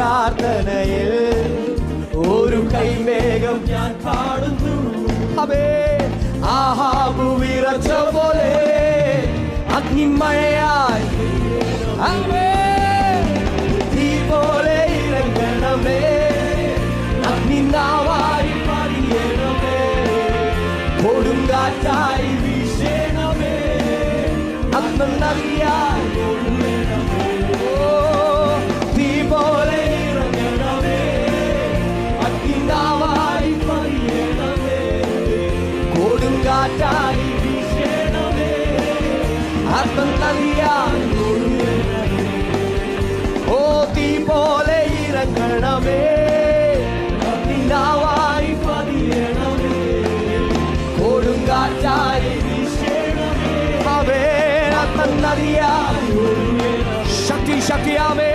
പ്രാർത്ഥനയിൽ ഒരു കൈമേഘം ഞാൻ കാണുന്നു. അവേ ആഹാബ് വിറച്ച പോലെ അഗ്നിമഴയായി അവേ തീ പോലെ ഇറങ്ങണമേ, അഗ്നിനാവായി പണിയണമേ, കൊടുങ്കാറ്റായി വീശണമേ, അഗ്നിയായി ഒഴുകണമേ. തീ പോലെ ഇറങ്ങണമേ, അഗ്നിനാവായി പണിയണമേ, കൊടുങ്കാറ്റായി വീശണമേ, അഗ്നിയായി ഒഴുകണമേ. ഓ തീ പോലെ ഇറങ്ങണമേ, അഗ്നിനാവായി പണിയണമേ, കൊടുങ്കാറ്റായി വീശണമേ, അവേ അഗ്നിയായി ഒഴുകണമേ. ശക്തി ശക്തി ആമേ.